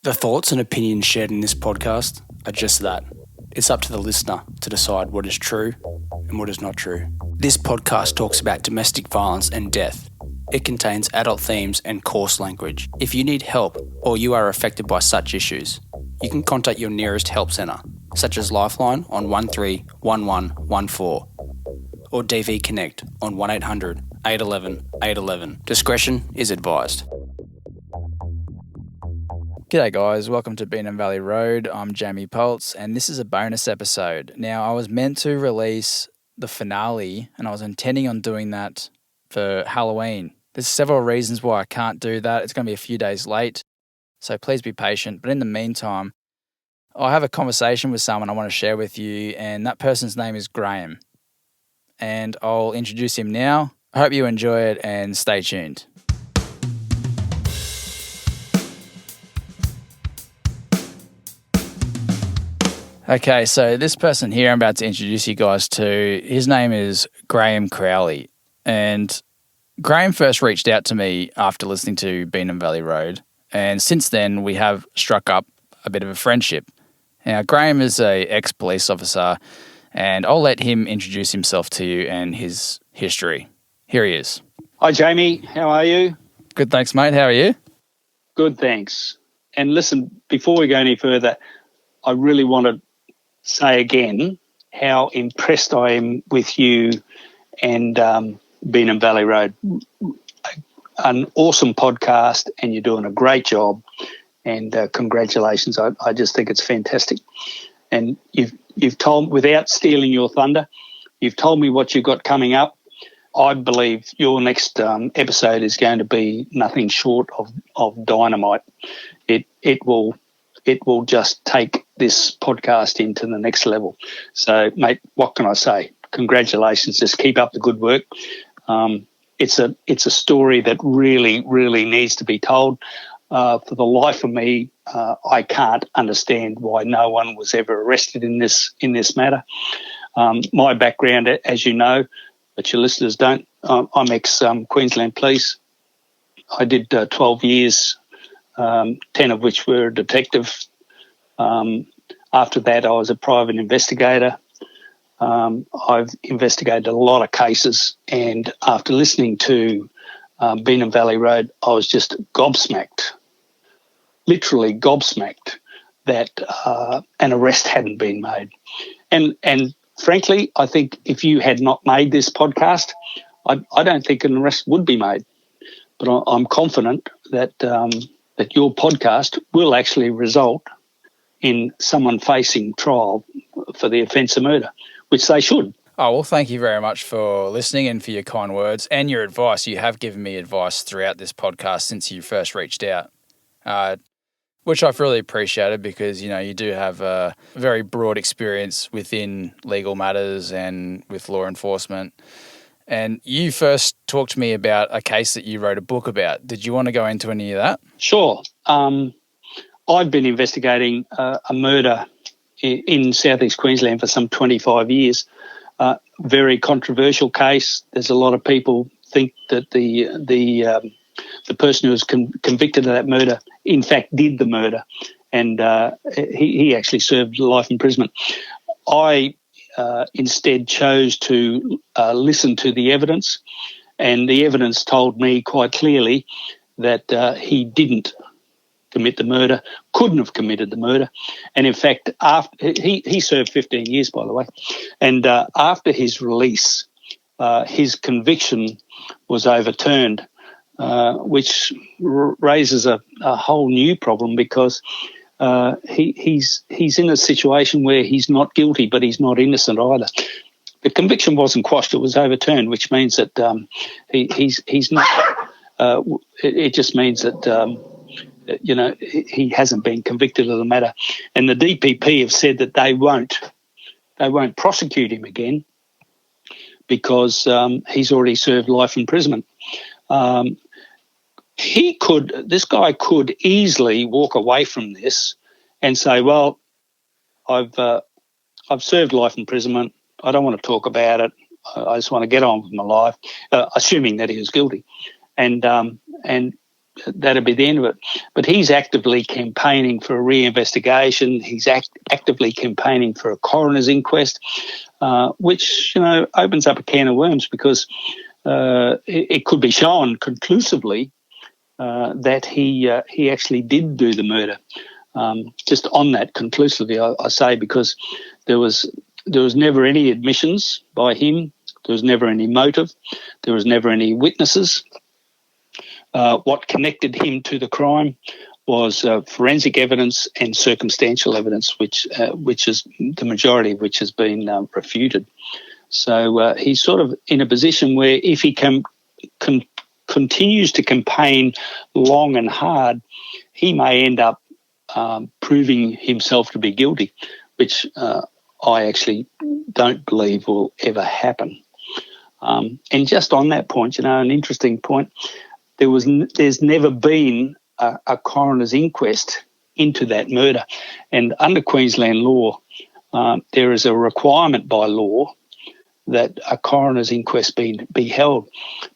The thoughts and opinions shared in this podcast are just that. It's up to the listener to decide what is true and what is not true. This podcast talks about domestic violence and death. It contains adult themes and coarse language. If you need help or you are affected by such issues, you can contact your nearest help centre, such as Lifeline on 131114 or DV Connect on 1800 811 811. Discretion is advised. G'day guys, welcome to Beanham Valley Road. I'm Jamie Pultz and this is a bonus episode. Now I was meant to release the finale and I was intending on doing that for Halloween. There's several reasons why I can't do that. It's going to be a few days late, so please be patient. But in the meantime, I have a conversation with someone I want to share with you, and that person's name is Graeme. And I'll introduce him now. I hope you enjoy it and stay tuned. Okay, so this person here I'm about to introduce you guys to, his name is Graeme Crowley. And Graeme first reached out to me after listening to Beanham Valley Road. And since then, we have struck up a bit of a friendship. Now, Graeme is an ex-police officer, and I'll let him introduce himself to you and his history. Here he is. Hi, Jamie. How are you? Good, thanks, mate. How are you? Good, thanks. And listen, before we go any further, I really want to say again how impressed I am with you and Beanham Valley Road. An awesome podcast, and you're doing a great job. And congratulations. I just think it's fantastic. And you've told, without stealing your thunder, you've told me what you've got coming up. I believe your next episode is going to be nothing short of dynamite. It will just take this podcast into the next level. So, mate, what can I say? Congratulations. Just keep up the good work. It's a story that really, really needs to be told. For the life of me, I can't understand why no one was ever arrested in this matter. My background, as you know, but your listeners don't, I'm ex-Queensland Police. I did 12 years, 10 of which were a detective. After that, I was a private investigator. I've investigated a lot of cases, and after listening to Beanham Valley Road, I was just gobsmacked, literally gobsmacked, that an arrest hadn't been made. And frankly, I think if you had not made this podcast, I don't think an arrest would be made. But I'm confident that that your podcast will actually result in someone facing trial for the offence of murder, which they should. Oh, well, thank you very much for listening and for your kind words and your advice. You have given me advice throughout this podcast since you first reached out, which I've really appreciated because, you know, you do have a very broad experience within legal matters and with law enforcement. And you first talked to me about a case that you wrote a book about. Did you want to go into any of that? Sure. I've been investigating a murder in southeast Queensland for some 25 years. Very controversial case. There's a lot of people think that the person who was convicted of that murder, in fact, did the murder, and he actually served life imprisonment. I instead chose to listen to the evidence, and the evidence told me quite clearly that he didn't commit the murder, couldn't have committed the murder. And in fact, after he served 15 years, by the way, and after his release, his conviction was overturned, which raises a whole new problem because he's in a situation where he's not guilty, but he's not innocent either. The conviction wasn't quashed; it was overturned, which means that he's not. It just means that. He hasn't been convicted of the matter, and the DPP have said that they won't prosecute him again because he's already served life imprisonment. This guy could easily walk away from this and say, "Well, I've served life imprisonment. I don't want to talk about it. I just want to get on with my life," assuming that he was guilty, and that'd be the end of it. But he's actively campaigning for a reinvestigation. He's actively campaigning for a coroner's inquest, which opens up a can of worms, because it could be shown conclusively that he actually did do the murder. Just on that conclusively, I say, because there was never any admissions by him. There was never any motive. There was never any witnesses. What connected him to the crime was forensic evidence and circumstantial evidence, which is the majority of which has been refuted. So he's sort of in a position where, if he continues to campaign long and hard, he may end up proving himself to be guilty, which I actually don't believe will ever happen. And just on that point, an interesting point, there's never been a coroner's inquest into that murder. And under Queensland law, there is a requirement by law that a coroner's inquest be held,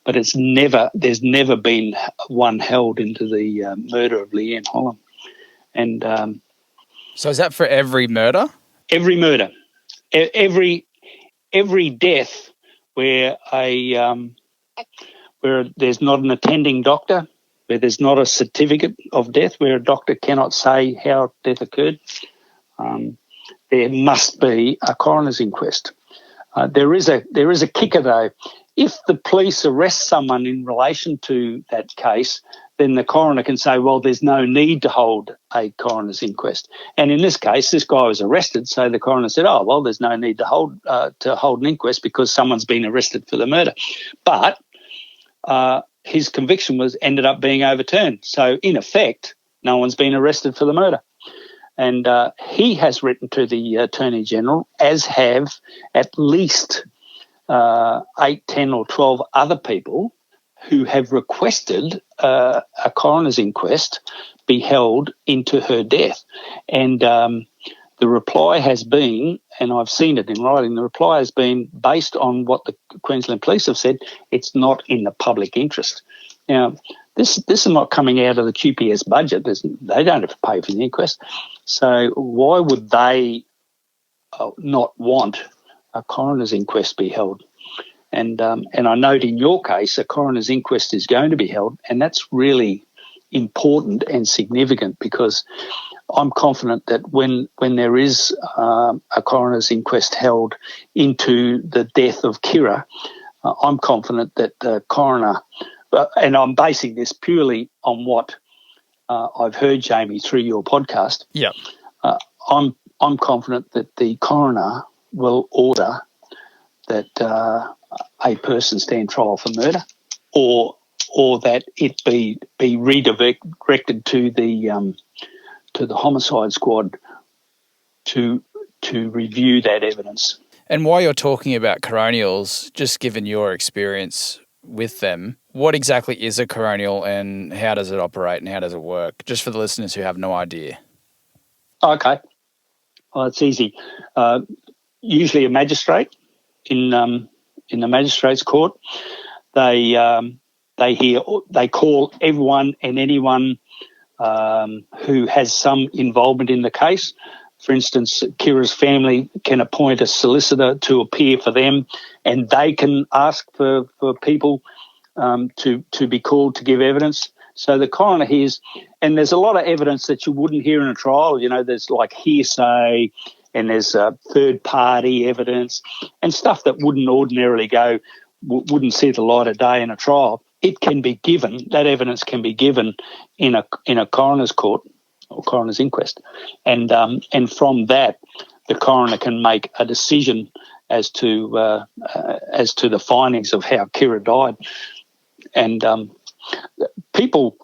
but there's never been one held into the murder of Leanne Holland. And so is that for every murder? Every murder, every death where where there's not an attending doctor, where there's not a certificate of death, where a doctor cannot say how death occurred, there must be a coroner's inquest. There is a kicker though. If the police arrest someone in relation to that case, then the coroner can say, well, there's no need to hold a coroner's inquest. And in this case, this guy was arrested, so the coroner said, oh, well, there's no need to hold an inquest because someone's been arrested for the murder. But his conviction ended up being overturned. So in effect, no one's been arrested for the murder. And he has written to the Attorney General, as have at least 8, 10 or 12 other people who have requested a coroner's inquest be held into her death. And the reply has been, and I've seen it in writing, the reply has been based on what the Queensland Police have said, it's not in the public interest. Now, this is not coming out of the QPS budget. They don't have to pay for the inquest. So why would they not want a coroner's inquest be held? And I note in your case, a coroner's inquest is going to be held, and that's really important and significant, because I'm confident that when there is a coroner's inquest held into the death of Kira, I'm confident that the coroner, and I'm basing this purely on what I've heard, Jamie, through your podcast. Yeah, I'm confident that the coroner will order that a person stand trial for murder, or that it be redirected to the homicide squad to review that evidence. And while you're talking about coronials, just given your experience with them, what exactly is a coronial and how does it operate and how does it work? Just for the listeners who have no idea. Okay. Well, it's easy. Usually a magistrate in the magistrate's court, they call everyone and anyone who has some involvement in the case. For instance, Kira's family can appoint a solicitor to appear for them, and they can ask for people to be called to give evidence. So the coroner hears, and there's a lot of evidence that you wouldn't hear in a trial. There's like hearsay, and there's third-party evidence and stuff that wouldn't ordinarily wouldn't see the light of day in a trial. It can be given, that evidence can be given in a coroner's court or coroner's inquest, and from that, the coroner can make a decision as to the findings of how Kira died. And people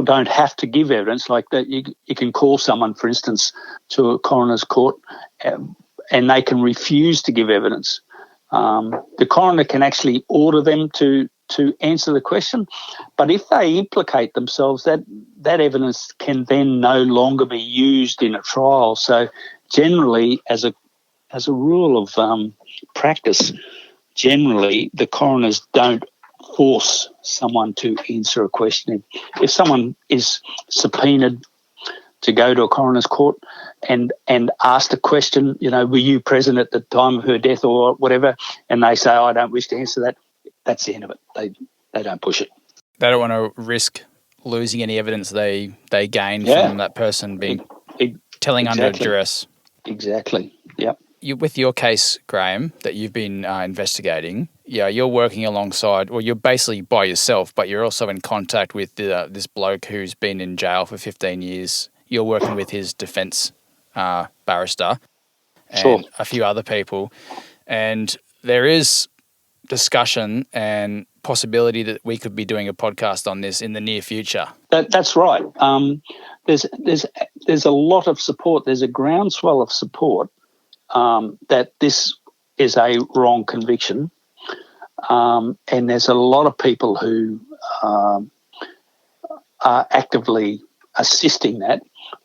don't have to give evidence like that. You can call someone, for instance, to a coroner's court, and they can refuse to give evidence. The coroner can actually order them to answer the question, but if they implicate themselves, that evidence can then no longer be used in a trial. So generally, as a rule of practice, generally the coroners don't force someone to answer a question. If someone is subpoenaed to go to a coroner's court and asked a question, were you present at the time of her death or whatever, and they say, I don't wish to answer that, that's the end of it. They don't push it. They don't want to risk losing any evidence they gain from that person telling under duress. Exactly, yep. With your case, Graeme, that you've been investigating, you're working alongside, well, you're basically by yourself, but you're also in contact with this bloke who's been in jail for 15 years. You're working with his defence barrister and a few other people. And there is discussion and possibility that we could be doing a podcast on this in the near future. That's right. There's a lot of support. There's a groundswell of support that this is a wrong conviction, and there's a lot of people who are actively assisting that.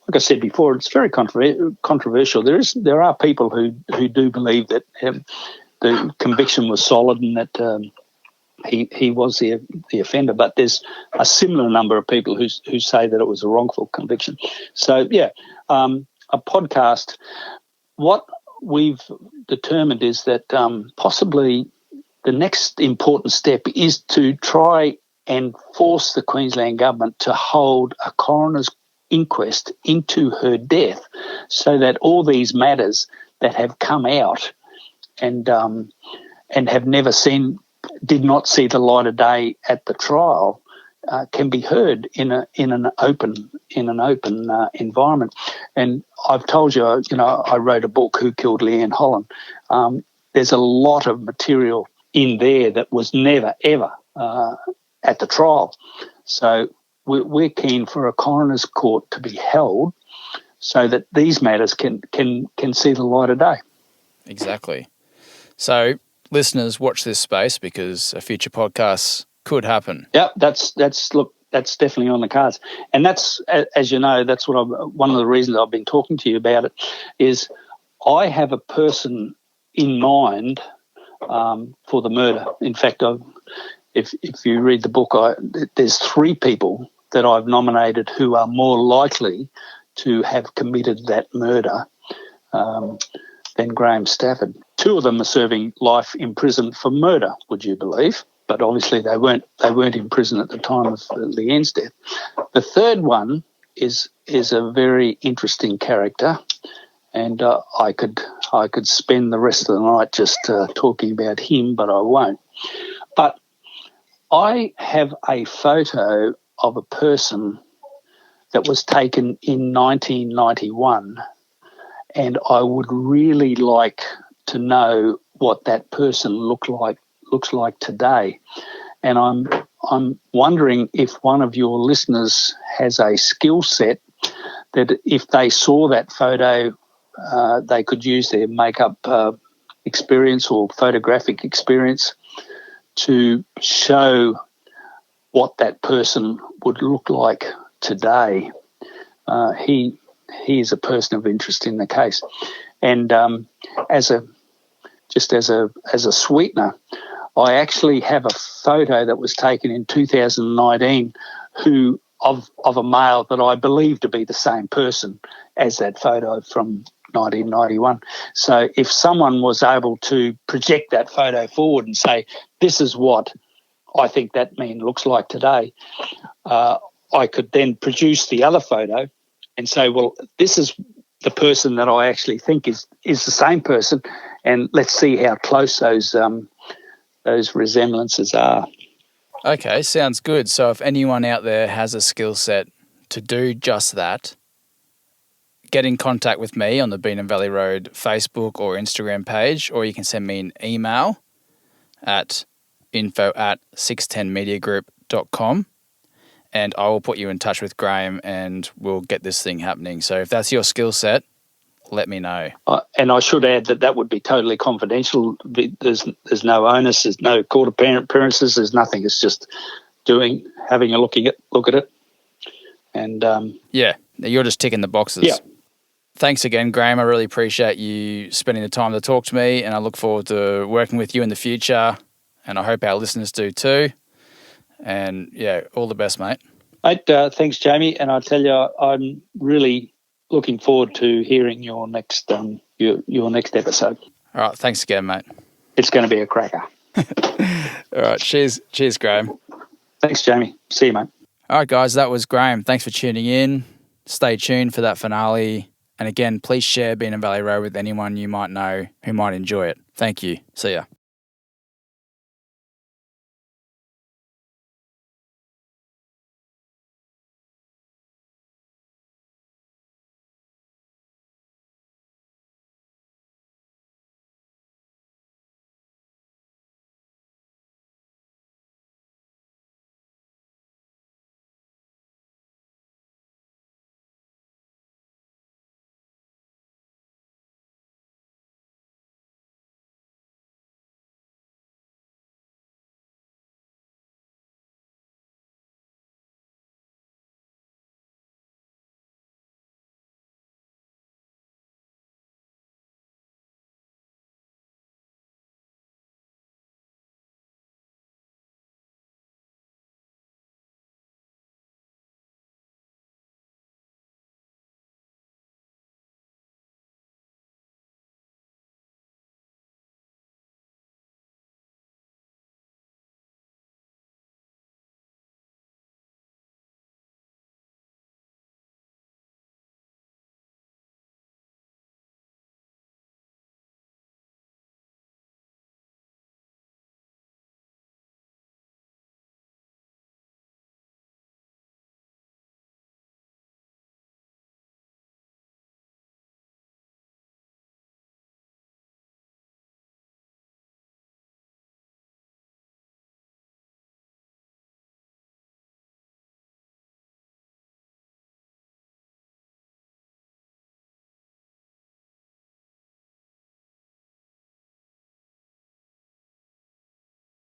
Like I said before, it's very controversial. There are people who do believe that the conviction was solid and that he was the offender, but there's a similar number of people who say that it was a wrongful conviction. So a podcast. What we've determined is that possibly the next important step is to try and force the Queensland government to hold a coroner's inquest into her death, so that all these matters that have come out and have did not see the light of day at the trial can be heard in an open environment. And I've told you, I wrote a book, Who Killed Leanne Holland. There's a lot of material in there that was never ever at the trial. So we're keen for a coroner's court to be held so that these matters can see the light of day. Exactly. So listeners, watch this space because a future podcast could happen. Yeah, that's definitely on the cards. And that's, as you know, that's one of the reasons I've been talking to you about it is I have a person in mind for the murder. In fact, if you read the book, there's 3 people that I've nominated who are more likely to have committed that murder than Graeme Stafford. 2 of them are serving life in prison for murder, would you believe? But obviously they weren't in prison at the time of Leanne's death. The third one is a very interesting character, and I could spend the rest of the night just talking about him, but I won't. But I have a photo of a person that was taken in 1991, and I would really like to know what that person looks like today. And I'm wondering if one of your listeners has a skill set that if they saw that photo, they could use their makeup experience or photographic experience to show what that person would look like today. He is a person of interest in the case. And as a sweetener, I actually have a photo that was taken in 2019 of a male that I believe to be the same person as that photo from 1991. So if someone was able to project that photo forward and say, this is what I think that man looks like today, I could then produce the other photo and say, well, this is the person that I actually think is the same person, and let's see how close those resemblances are. Okay, sounds good. So if anyone out there has a skill set to do just that, get in contact with me on the Beanham Valley Road Facebook or Instagram page, or you can send me an email at info@610mediagroup.com, and I will put you in touch with Graeme and we'll get this thing happening. So if that's your skill set, let me know. And I should add that would be totally confidential. There's no onus, there's no court appearances, there's nothing. It's just having a look at it. And yeah, you're just ticking the boxes. Yeah. Thanks again, Graeme. I really appreciate you spending the time to talk to me, and I look forward to working with you in the future, and I hope our listeners do too. And yeah, all the best, mate. Mate, thanks, Jamie. And I tell you, I'm really looking forward to hearing your next your next episode. All right, thanks again, mate. It's going to be a cracker. All right, cheers, Graeme. Thanks, Jamie. See you, mate. All right, guys, that was Graeme. Thanks for tuning in. Stay tuned for that finale. And again, please share Being in Valley Road with anyone you might know who might enjoy it. Thank you. See ya.